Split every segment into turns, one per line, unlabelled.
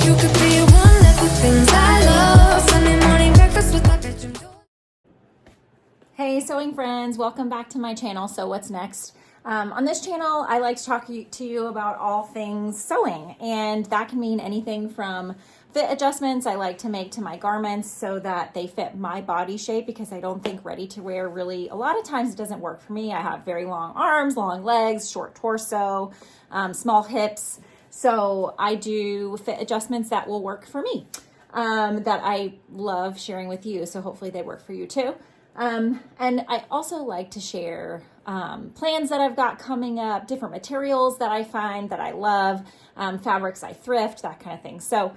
You could be one of the things I love. Sunday morning breakfast with my bedroom door.
Hey sewing friends, welcome back to my channel. So what's next? On this channel, I like to talk to you about all things sewing, and that can mean anything from fit adjustments I like to make to my garments so that they fit my body shape, because I don't think ready to wear really, a lot of times it doesn't work for me. I have very long arms, long legs, short torso, small hips. So I do fit adjustments that will work for me, that I love sharing with you. So hopefully they work for you too. And I also like to share plans that I've got coming up, different materials that I find that I love, fabrics I thrift, that kind of thing. So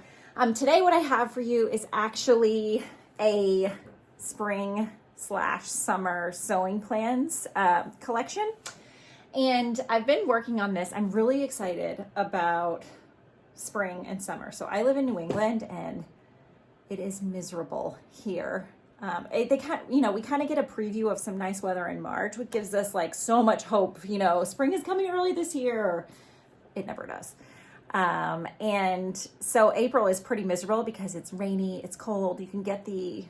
today what I have for you is actually a spring/summer sewing plans collection. And I've been working on this. I'm really excited about spring and summer. So I live in New England and it is miserable here. We kind of get a preview of some nice weather in March, which gives us like so much hope. Spring is coming early this year. It never does. And so April is pretty miserable because it's rainy, it's cold. You can get a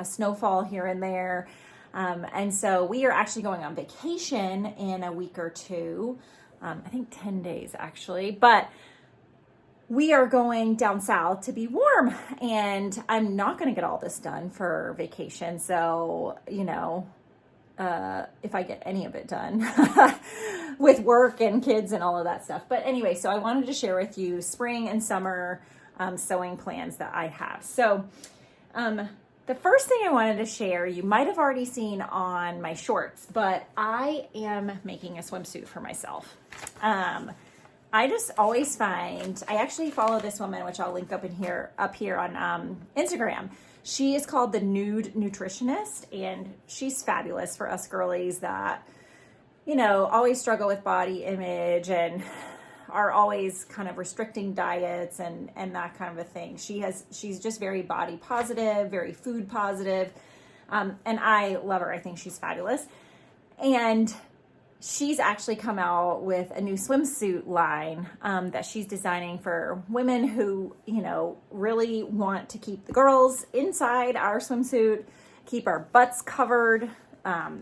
snowfall here and there. And so we are actually going on vacation in a week or two. I think 10 days actually, but we are going down south to be warm, and I'm not going to get all this done for vacation. So, if I get any of it done with work and kids and all of that stuff. But anyway, so I wanted to share with you spring and summer sewing plans that I have. So, the first thing I wanted to share, you might have already seen on my shorts, but I am making a swimsuit for myself. I just always find, I actually follow this woman, which I'll link up here on Instagram. She is called the Nude Nutritionist, and she's fabulous for us girlies that, always struggle with body image and are always kind of restricting diets and that kind of a thing. She's just very body positive, very food positive. And I love her. I think she's fabulous. And she's actually come out with a new swimsuit line that she's designing for women who, really want to keep the girls inside our swimsuit, keep our butts covered,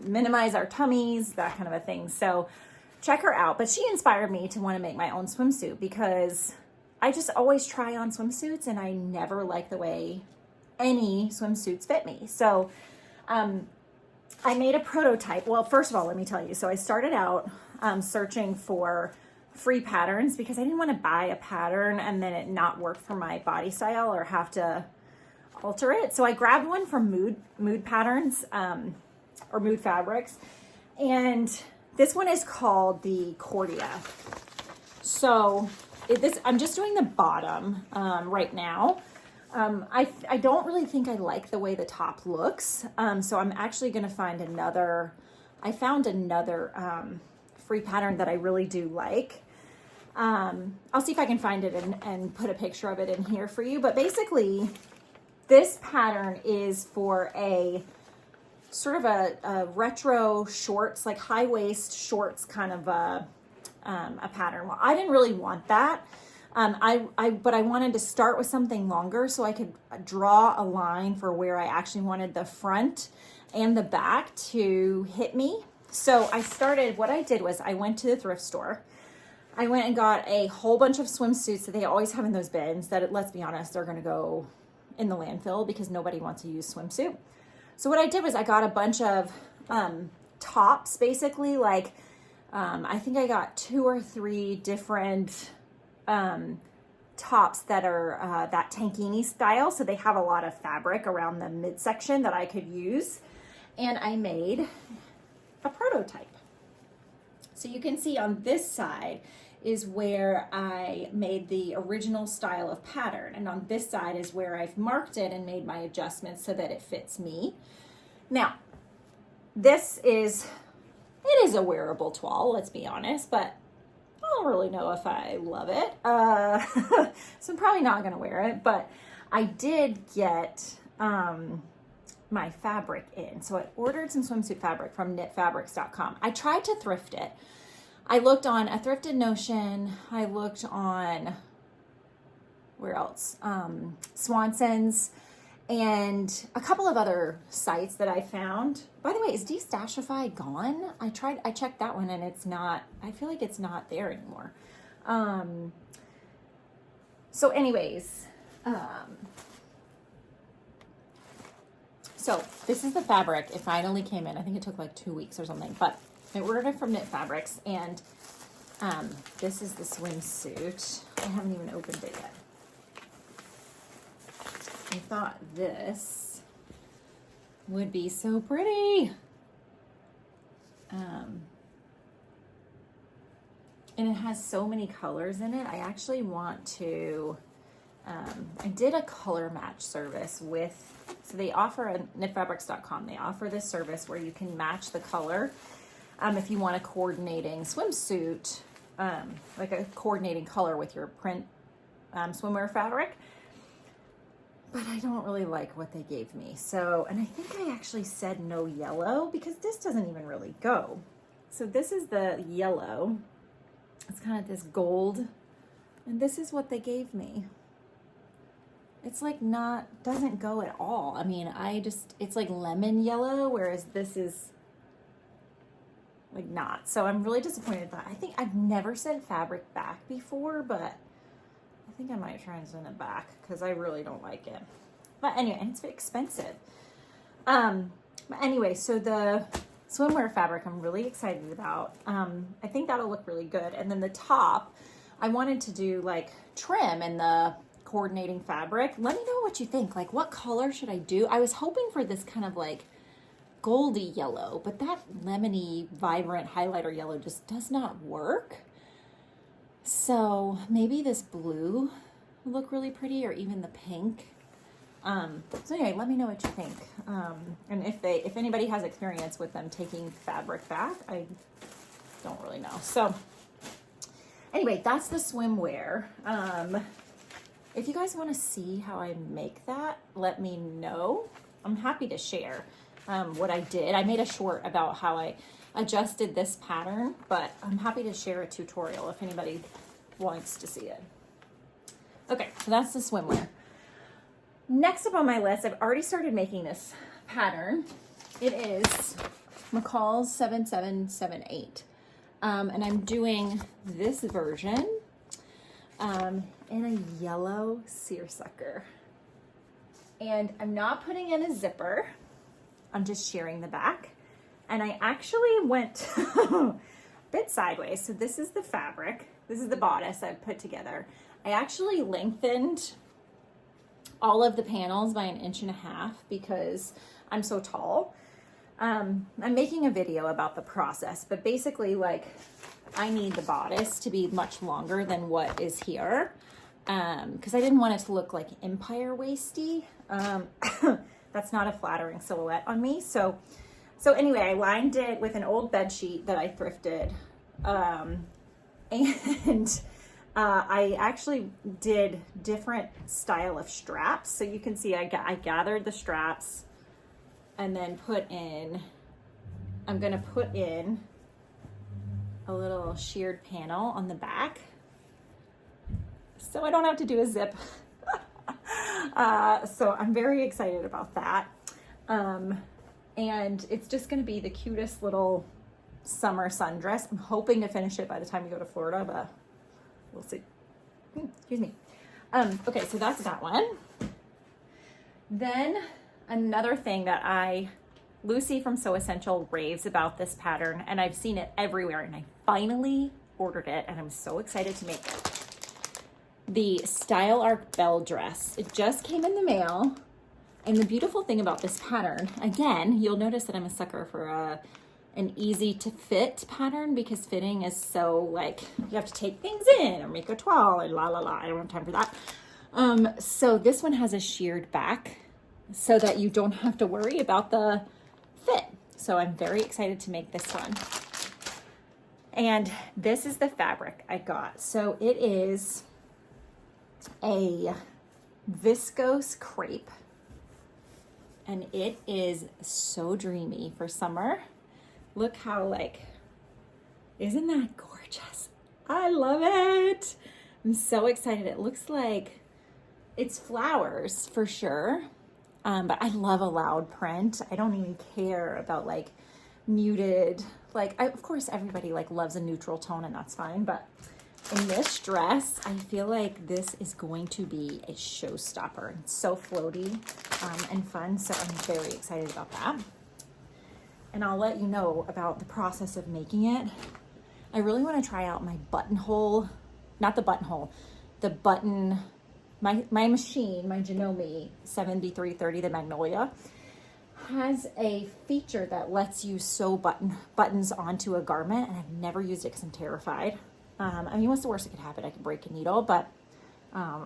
minimize our tummies, that kind of a thing. So check her out. But she inspired me to want to make my own swimsuit because I just always try on swimsuits and I never like the way any swimsuits fit me. So, I made a prototype. Well, first of all, let me tell you. So I started out searching for free patterns because I didn't want to buy a pattern and then it not work for my body style or have to alter it. So I grabbed one from Mood Patterns or Mood Fabrics. And this one is called the Cordia. So I'm just doing the bottom right now. I don't really think I like the way the top looks. So I'm actually going to find another free pattern that I really do like. I'll see if I can find it and put a picture of it in here for you. But basically this pattern is for a sort of a retro shorts, like high waist shorts kind of a pattern. Well, I didn't really want that. But I wanted to start with something longer so I could draw a line for where I actually wanted the front and the back to hit me. So what I did was I went to the thrift store. I went and got a whole bunch of swimsuits that they always have in those bins that, let's be honest, they're going to go in the landfill because nobody wants to use swimsuit. So what I did was I got a bunch of tops, basically, like I think I got 2 or 3 different tops that are that tankini style. So they have a lot of fabric around the midsection that I could use. And I made a prototype. So you can see on this side is where I made the original style of pattern. And on this side is where I've marked it and made my adjustments so that it fits me. Now, it is a wearable toile, let's be honest, but I don't really know if I love it. So I'm probably not going to wear it, but I did get my fabric in. So I ordered some swimsuit fabric from knitfabrics.com. I tried to thrift it. I looked on A Thrifted Notion. I looked on, where else? Swanson's, and a couple of other sites that I found. By the way, is Destashify gone? I checked that one and it's not, I feel like it's not there anymore. So anyways, so this is the fabric. It finally came in. I think it took like 2 weeks or something, but I ordered it from Knit Fabrics, and this is the swimsuit. I haven't even opened it yet. I thought this would be so pretty. And it has so many colors in it. I actually want to, I did a color match service with, so they offer at knitfabrics.com, they offer this service where you can match the color if you want a coordinating swimsuit, like a coordinating color with your print swimwear fabric. But I don't really like what they gave me. So, and I think I actually said no yellow because this doesn't even really go. So this is the yellow. It's kind of this gold, and this is what they gave me. It's like doesn't go at all. I mean, it's like lemon yellow, whereas this is like not. So I'm really disappointed that I think I've never sent fabric back before, but I think I might try and send it back because I really don't like it. But anyway, it's expensive. But anyway, so the swimwear fabric I'm really excited about. I think that'll look really good. And then the top, I wanted to do like trim and the coordinating fabric. Let me know what you think. Like, what color should I do? I was hoping for this kind of like goldy yellow, but that lemony, vibrant highlighter yellow just does not work. So maybe this blue will look really pretty, or even the pink. So anyway, let me know what you think. And if anybody has experience with them taking fabric back, I don't really know. So anyway, that's the swimwear. If you guys want to see how I make that, let me know. I'm happy to share what I did. I made a short about how I adjusted this pattern, but I'm happy to share a tutorial if anybody wants to see it. Okay, so that's the swimwear. Next up on my list, I've already started making this pattern. It is McCall's 7778. And I'm doing this version in a yellow seersucker. And I'm not putting in a zipper. I'm just shearing the back. And I actually went a bit sideways. So this is the fabric. This is the bodice I've put together. I actually lengthened all of the panels by 1.5 inches because I'm so tall. I'm making a video about the process, but basically, like, I need the bodice to be much longer than what is here because I didn't want it to look like empire waisty. That's not a flattering silhouette on me. So anyway, I lined it with an old bed sheet that I thrifted, and I actually did different style of straps. So you can see I gathered the straps and then I'm going to put in a little sheared panel on the back so I don't have to do a zip. So I'm very excited about that. And it's just going to be the cutest little summer sundress. I'm hoping to finish it by the time we go to Florida, but we'll see. Excuse me. Okay, so that's that one. Then another thing that Lucy from So Essential raves about this pattern, and I've seen it everywhere, and I finally ordered it, and I'm so excited to make it. The Style Arc Belle dress. It just came in the mail, and the beautiful thing about this pattern, again, you'll notice that I'm a sucker for an easy to fit pattern because fitting is so like you have to take things in or make a toile and la la la. I don't have time for that. So this one has a sheared back so that you don't have to worry about the fit. So I'm very excited to make this one. And this is the fabric I got. So it is a viscose crepe, and it is so dreamy for summer. Look how, like, isn't that gorgeous? I love it. I'm so excited. It looks like It's flowers for sure. But I love a loud print. I don't even care about like muted, like of course everybody like loves a neutral tone and that's fine. But in this dress, I feel like this is going to be a showstopper. It's so floaty and fun. So I'm very excited about that. And I'll let you know about the process of making it. I really want to try out my buttonhole, not the buttonhole, the button, my machine, my Janome 7330, the Magnolia, has a feature that lets you sew buttons onto a garment, and I've never used it because I'm terrified. I mean, what's the worst that could happen? I can break a needle, but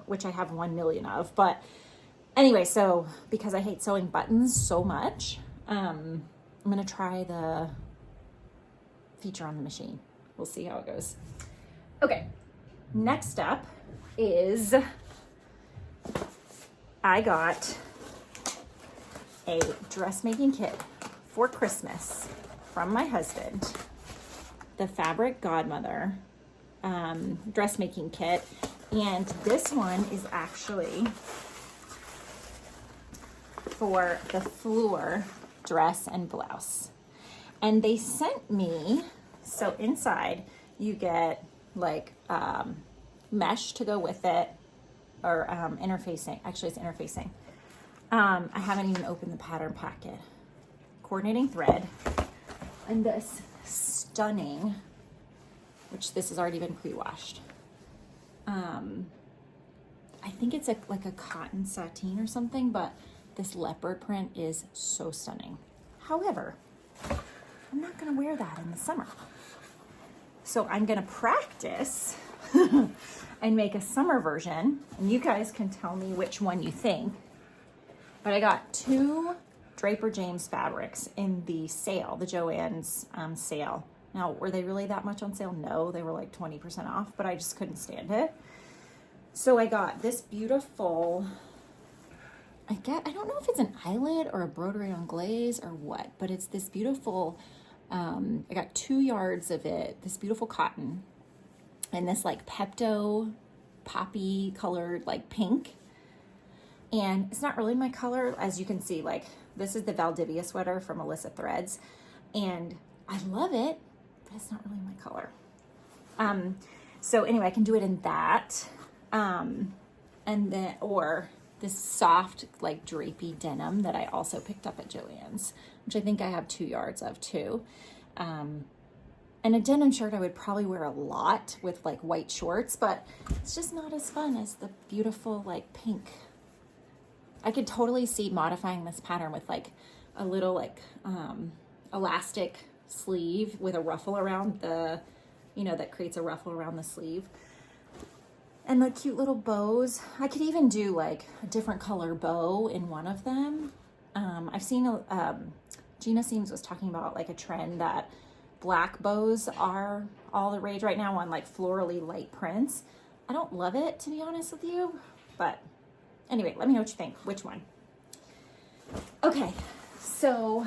which I have 1 million of. But anyway, so because I hate sewing buttons so much, I'm gonna try the feature on the machine. We'll see how it goes. Okay, next up is I got a dressmaking kit for Christmas from my husband, the Fabric Godmother dressmaking kit. And this one is actually for the Fleur dress and blouse. And they sent me, so inside you get like mesh to go with it, or interfacing. Actually, it's interfacing. I haven't even opened the pattern packet. Coordinating thread, and this stunning, which this has already been pre-washed. I think it's like a cotton sateen or something, but this leopard print is so stunning. However, I'm not gonna wear that in the summer. So I'm gonna practice and make a summer version, and you guys can tell me which one you think. But I got 2 Draper James fabrics in the sale, the Joann's sale. Now, were they really that much on sale? No, they were like 20% off, but I just couldn't stand it. So I got this beautiful, I don't know if it's an eyelet or a broderie on glaze or what, but it's this beautiful, I got 2 yards of it, this beautiful cotton, and this like Pepto poppy colored like pink. And it's not really my color, as you can see. Like, this is the Valdivia sweater from Alyssa Threads, and I love it, but it's not really my color. So anyway, I can do it in that, and then, or this soft like drapey denim that I also picked up at Joann's, which I think I have 2 yards of too. And a denim shirt I would probably wear a lot with like white shorts, but it's just not as fun as the beautiful like pink. I could totally see modifying this pattern with like a little like elastic sleeve with a ruffle around the, that creates a ruffle around the sleeve. And the cute little bows. I could even do like a different color bow in one of them. I've seen, Gina Seams was talking about like a trend that black bows are all the rage right now on like florally light prints. I don't love it, to be honest with you, but anyway, let me know what you think. Which one? Okay, so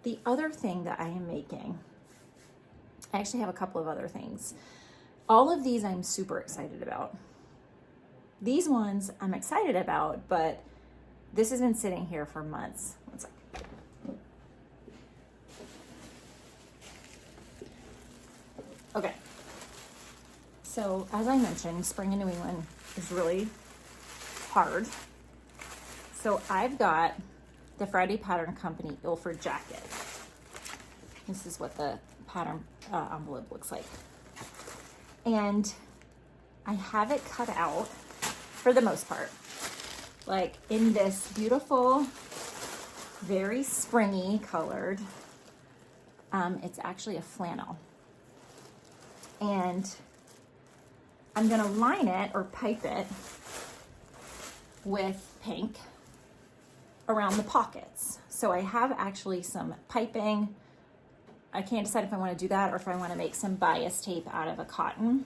the other thing that I am making, I actually have a couple of other things. All of these I'm super excited about. These ones I'm excited about, but this has been sitting here for months. One sec. Okay. So as I mentioned, spring in New England is really hard. So I've got the Friday Pattern Company Ilford jacket. This is what the pattern envelope looks like. And I have it cut out for the most part, like in this beautiful, very springy colored, it's actually a flannel. And I'm gonna line it or pipe it with pink around the pockets. So I have actually some piping. I can't decide if I want to do that or if I want to make some bias tape out of a cotton,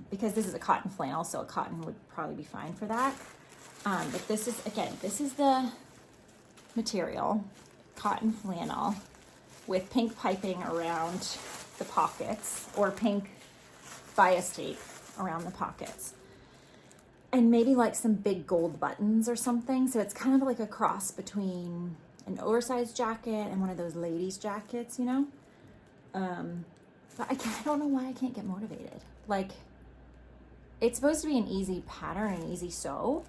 because this is a cotton flannel, so a cotton would probably be fine for that. But this is, again, this is the material, cotton flannel with pink piping around the pockets, or pink bias tape around the pockets. And maybe like some big gold buttons or something. So it's kind of like a cross between an oversized jacket and one of those ladies' jackets, you know? But I don't know why I can't get motivated. Like, it's supposed to be an easy pattern, an easy sew.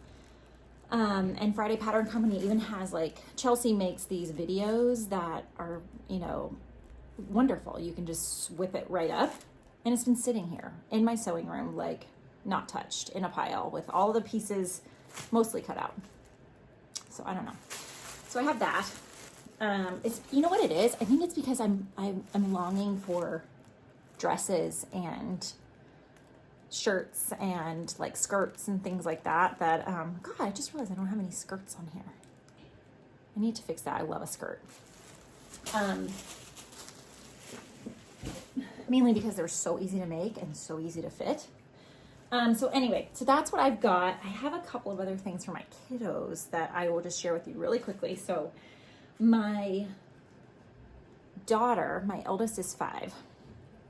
And Friday Pattern Company even has, like, Chelsea makes these videos that are, you know, wonderful. You can just whip it right up. And it's been sitting here in my sewing room, like, not touched, in a pile with all the pieces mostly cut out. So I don't know. So I have that. It's, you know what it is? I think it's because I'm longing for dresses and shirts and like skirts and things like that. God, I just realized I don't have any skirts on here. I need to fix that. I love a skirt. Mainly because they're so easy to make and so easy to fit. So anyway, so that's what I've got. I have a couple of other things for my kiddos that I will just share with you really quickly. So my daughter, my eldest, is 5,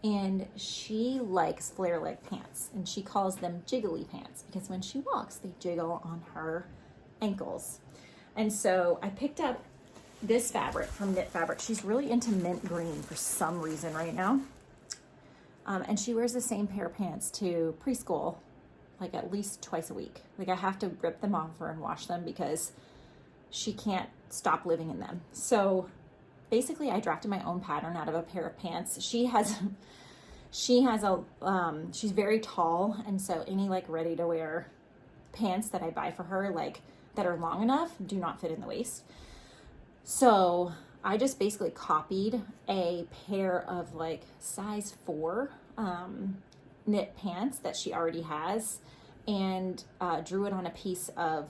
and she likes flare leg pants, and she calls them jiggly pants because when she walks, they jiggle on her ankles. And so I picked up this fabric from Knit Fabric. She's really into mint green for some reason right now. And she wears the same pair of pants to preschool, like at least twice a week. Like I have to rip them off her and wash them because she can't stop living in them. So basically I drafted my own pattern out of a pair of pants. She's very tall. And so any like ready to wear pants that I buy for her, like that are long enough, do not fit in the waist. So I just basically copied a pair of like size 4 knit pants that she already has and drew it on a piece of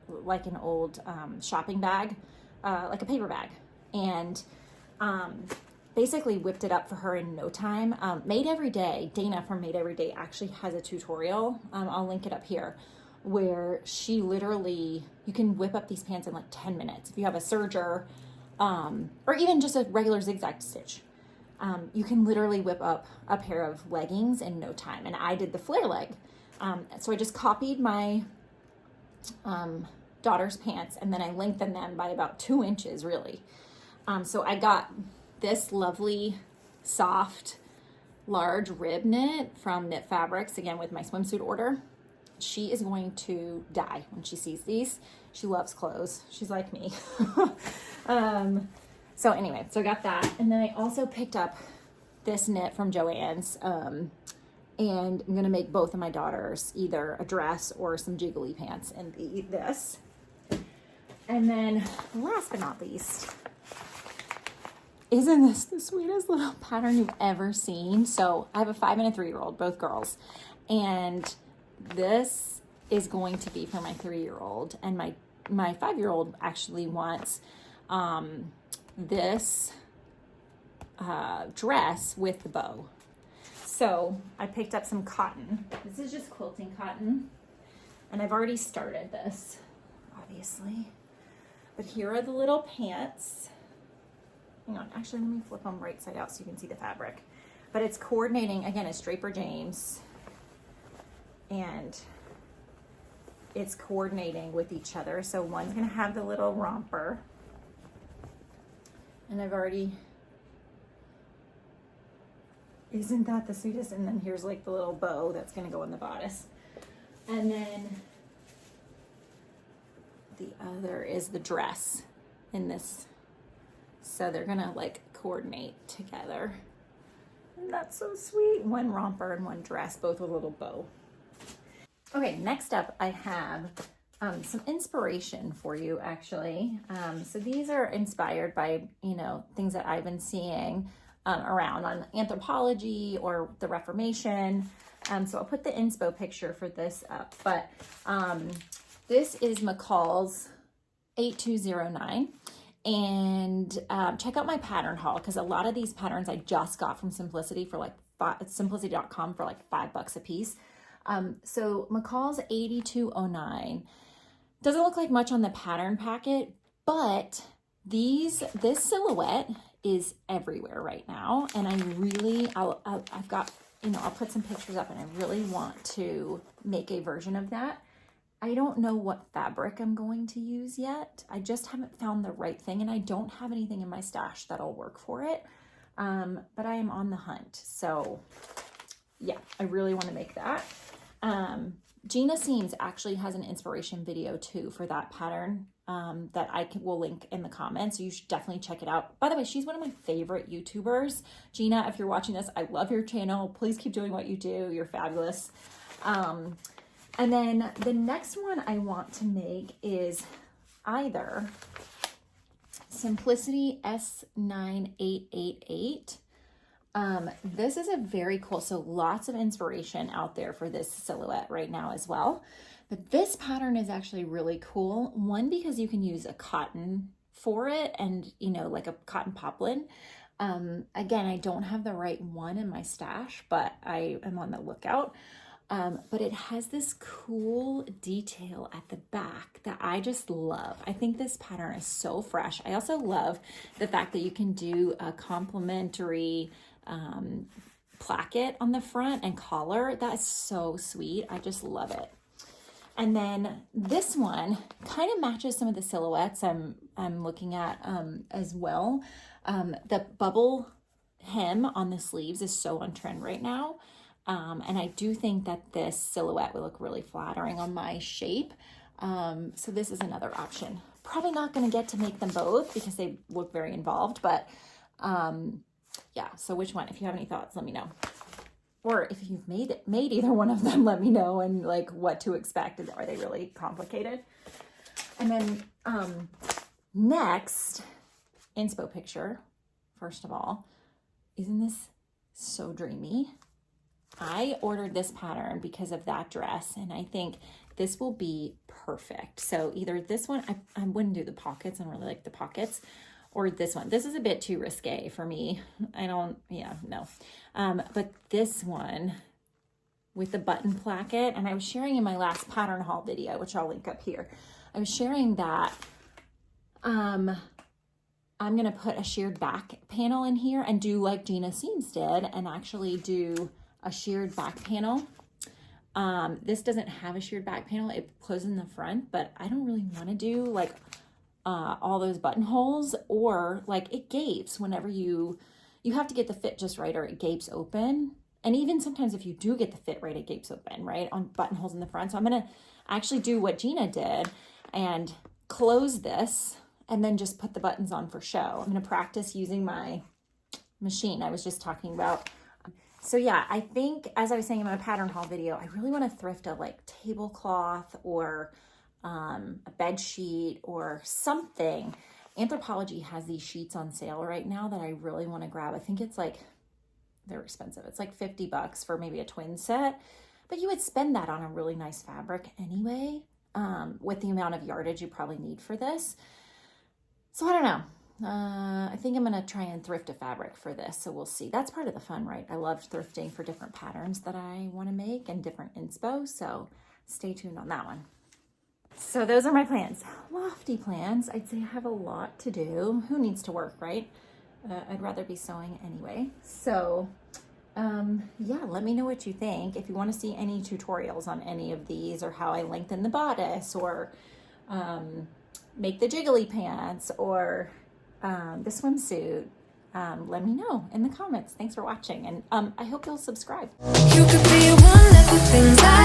like an old shopping bag, like a paper bag, and basically whipped it up for her in no time. Made Every Day, Dana from Made Every Day actually has a tutorial, I'll link it up here, where she literally, you can whip up these pants in like 10 minutes. If you have a serger, or even just a regular zigzag stitch, you can literally whip up a pair of leggings in no time. And I did the flare leg. So I just copied my daughter's pants and then I lengthened them by about 2 inches, really. So I got this lovely, soft, large rib knit from Knit Fabrics, again with my swimsuit order. She is going to die when she sees these. She loves clothes. She's like me. So anyway, so I got that. And then I also picked up this knit from Joann's. And I'm going to make both of my daughters either a dress or some jiggly pants in this. And then last but not least, isn't this the sweetest little pattern you've ever seen? So I have a 5 and a 3-year-old, both girls. And this is going to be for my 3-year-old, and my 5-year-old actually wants this dress with the bow. So I picked up some cotton. This is just quilting cotton, and I've already started this, obviously. But here are the little pants. Hang on, actually let me flip them right side out so you can see the fabric. But it's coordinating, again, it's Draper James, and it's coordinating with each other. So one's gonna have the little romper, and I've already, isn't that the sweetest? And then here's like the little bow that's gonna go in the bodice. And then the other is the dress in this. So they're gonna like coordinate together. And that's so sweet. One romper and one dress, both with a little bow. Okay, next up I have some inspiration for you, actually. So these are inspired by, you know, things that I've been seeing around on Anthropology or the Reformation. So I'll put the inspo picture for this up. But this is McCall's 8209. And check out my pattern haul, because a lot of these patterns I just got from Simplicity for like simplicity.com for like $5 a piece. So McCall's 8209 doesn't look like much on the pattern packet, but this silhouette is everywhere right now. And I really, I've got I'll put some pictures up, and I really want to make a version of that. I don't know what fabric I'm going to use yet. I just haven't found the right thing, and I don't have anything in my stash that'll work for it. But I am on the hunt. So yeah, I really want to make that. Gina Seams actually has an inspiration video too for that pattern that will link in the comments. So you should definitely check it out. By the way, she's one of my favorite YouTubers. Gina, if you're watching this, I love your channel. Please keep doing what you do. You're fabulous. And then the next one I want to make is either Simplicity S9888. This is a very cool, so lots of inspiration out there for this silhouette right now as well. But this pattern is actually really cool. One, because you can use a cotton for it and, like a cotton poplin. Again, I don't have the right one in my stash, but I am on the lookout. But it has this cool detail at the back that I just love. I think this pattern is so fresh. I also love the fact that you can do a complimentary placket on the front and collar. That is so sweet. I just love it. And then this one kind of matches some of the silhouettes I'm looking at as well. The bubble hem on the sleeves is so on trend right now. And I do think that this silhouette would look really flattering on my shape. So this is another option. Probably not going to get to make them both because they look very involved, but yeah. So which one? If you have any thoughts, let me know. Or if you've made either one of them, let me know, and like what to expect. Are they really complicated? And then next, inspo picture. First of all, isn't this so dreamy? I ordered this pattern because of that dress, and I think this will be perfect. So either this one, I wouldn't do the pockets. I don't really like the pockets, or this one. This is a bit too risque for me. No. But this one with the button placket, and I was sharing in my last pattern haul video, which I'll link up here. I was sharing that I'm going to put a sheared back panel in here and do like Gina Seams did and actually do a sheared back panel. This doesn't have a sheared back panel. It closes in the front, but I don't really want to do like all those buttonholes, or like it gapes whenever you have to get the fit just right or it gapes open. And even sometimes if you do get the fit right, it gapes open, right, on buttonholes in the front. So I'm going to actually do what Gina did and close this and then just put the buttons on for show. I'm going to practice using my machine I was just talking about. So yeah, I think, as I was saying in my pattern haul video, I really want to thrift a like tablecloth or a bed sheet or something. Anthropologie has these sheets on sale right now that I really want to grab. I think it's like, they're expensive. It's like $50 for maybe a twin set, but you would spend that on a really nice fabric anyway, with the amount of yardage you probably need for this. So I don't know. I think I'm going to try and thrift a fabric for this. So we'll see. That's part of the fun, right? I love thrifting for different patterns that I want to make and different inspo. So stay tuned on that one. So those are my plans. Lofty plans. I'd say I have a lot to do. Who needs to work, right? I'd rather be sewing anyway. So yeah, let me know what you think. If you want to see any tutorials on any of these, or how I lengthen the bodice, or make the jiggly pants, or the swimsuit, let me know in the comments. Thanks for watching, and I hope you'll subscribe.
You could be one of the things I